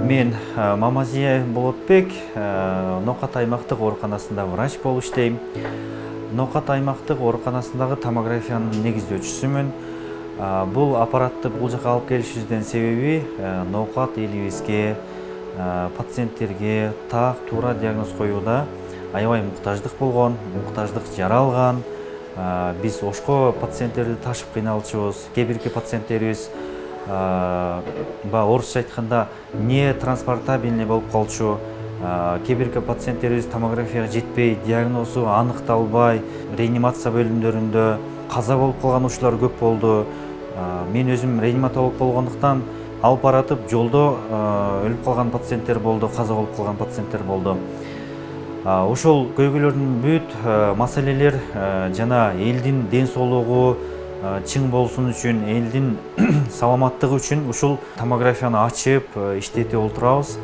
Мен Мамазия Болотбек, Ноқат аймақтық ооруканасында врач болуп иштейм. Ноқат аймақтық ооруканасындагы томографиянын негиздөөчүсүмүн. Бул аппаратты бул жака алып келишибиздин себеби ноқат элибизге, пациенттерге так туура диагноз коюуда аябай муктаждык болгон, муктаждык жаралган. Биз ошко пациенттерди ташып кыйналчубуз. Кээ бирки пациенттерибиз орусча айтканда не транспортабельный болуп калчу. Кээ бирки пациенттерибиз томографияга жетпей, диагнозу аныкталбай, реанимация бөлүмдөрүндө каза болуп калган учурлар көп болду. Мен өзүм реаниматолог болгондуктан алып баратып жолдо өлүп калган пациенттер болду, каза болуп калган пациенттер болду. Ошол көйгөйлөрдүн бүт маселелер жана элдин ден соолугу чың болсун үчүн, элдин саламаттыгы үчүн ушул томографияны ачып иштете олтурабыз.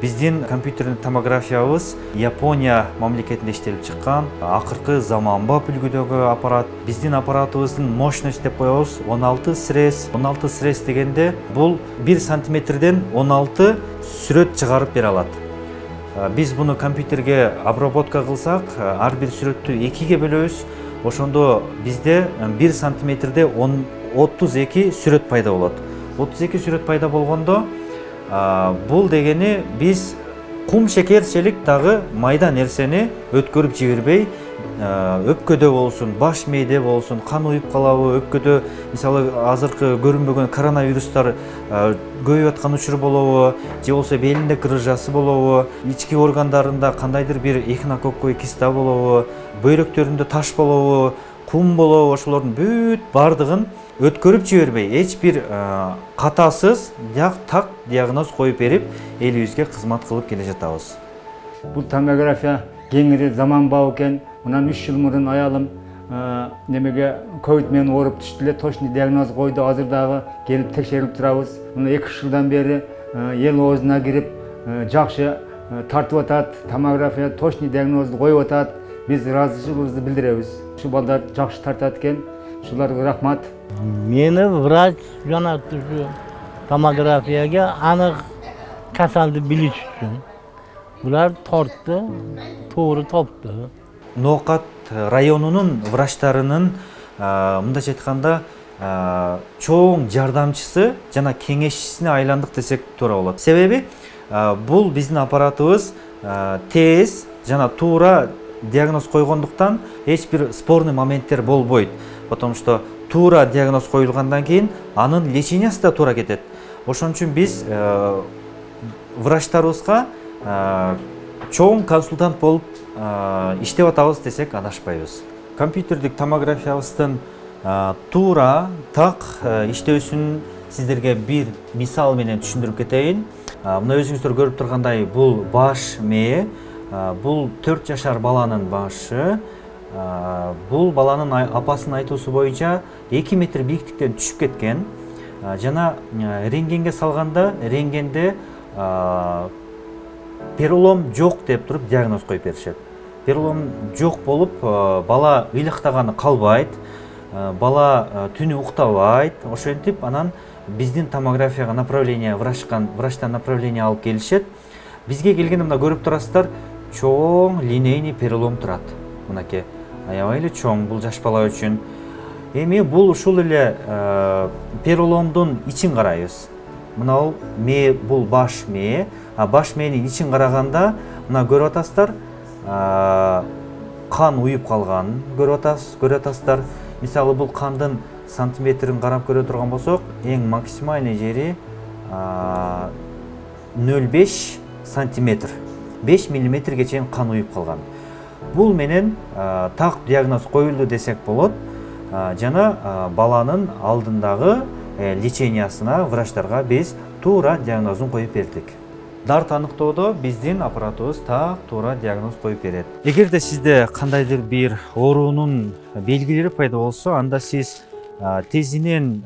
Биздин компьютерный томографиябыз Япония мамлекетинде иштелип чыккан, акыркы заманбап үлгүдөгү аппарат. Биздин аппаратыбыздын мощность деп коебуз 16 срез. 16 срез дегенде бул 1 сантиметрден 16 сүрөт чыгарып бере алат. Биз буну компьютерге обработка кылсак, ар бир сүрөттү 2ге бөлөбүз. Ошондо бизде 1 сантиметрде 32 сүрөт пайда болот. 32 сүрөт пайда болгондо бул дегени биз кум шекерчелик дагы майда нерсени өткөрүп жибербей, өпкөдө болсун, баш мээде болсун, кан уюп калабы, өпкөдө мисалы азыркы көрүнбөгөн коронавирустар көбөйүп аткан учур болобу, же болсо белинде грыжасы болобу, ички органдарында кандайдыр бир эхинококкой киста болобу, бөйрөктөрүндө таш болобу, кум болобу, ошолордун бүт бардыгын өткөрүп жибербей, эч бир катасыз так диагноз коюп берип, элибизге кызмат кылып келе жатабыз. Бул томография кеңири заманбап экен. Мынан 3 жыл мурун аялым немеге ковид менен ооруп түштү эле, точный диагноз койду. Азыр дагы келип текшерип турабыз. Мына 2 жылдан бери эл оозуна кирип жакшы тартып атат, томография точный диагнозду коюп атат. Биз ыраазычылыгыбызды билдиребиз. Ушу балдар жакшы тартат экен. Ушуларга рахмат. Meni vrach jo'natdi shu tomografiyaga aniq kasalni bilish uchun. Ular tortdi, to'g'ri topdi. Ноқат районунун врачтарынын мындайча айтканда чоң жардамчысы жана кеңешчисине айландык десек туура болот. Себеби бул биздин аппаратыбыз тез жана туура диагноз койгондуктан эч бир спорный моменттер болбойт. Потому что туура диагноз коюлгандан кийин анын лечениясы да туура кетет. Ошон үчүн биз врачтарыбызга чоң консультант болуп иштеп атабыз десек адашпайбыз. Компьютердик томографиябыздын туура так иштөөсүн сиздерге бир мисал менен түшүндүрүп кетейин. Мына өзүңүздөр көрүп тургандай бул баш мээ, бул 4 жашар баланын башы. Бул баланын апасынын айтуусу боюнча 2 метр бийиктиктен түшүп кеткен. Жана рентгенге салганда рентгенде перелом жок деп туруп диагноз коюп беришет. Перелом жок болуп, бала ыйлыктаганы калбайт, бала түнү уктабайт. Ошентип анан биздин томографияга направление врачтан направление алып келишет. Бизге келгенде мына көрүп турасыздар, чоң линейный перелом турат. Мынакей аябай эле чоң бул жаш бала үчүн. Эми бул ушул эле переломдун ичин карайбыз. Мына мээ, бул баш мээ, баш мээнин ичин караганда мына көрүп атасыздар, кан уюп калганын көрүп атасыздар. Мисалы бул кандын сантиметрин карап көрө турган болсок, эң максимальный жери 0,5 сантиметр, 5 миллиметрге чейин кан уюп калган. Бул менен так диагноз коюлду десек болот. Жана баланын алдындагы лечениясына врачтарга биз туура диагнозун коюп бердик. Дарт аныктоодо биздин аппаратыбыз так туура диагноз коюп берет. Эгерде сизде кандайдыр бир оорунун белгилери пайда болсо, анда сиз тезинен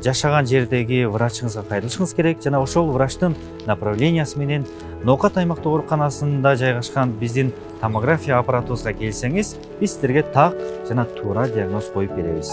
жашаган жердеги врачыңызга кайрылышыңыз керек. Жана ошол врачтын направлениясы менен Ноқат аймактык ооруканасында жайгашкан биздин томография аппаратыбызга келсеңиз, биз сиздерге так жана туура диагноз коюп беребиз.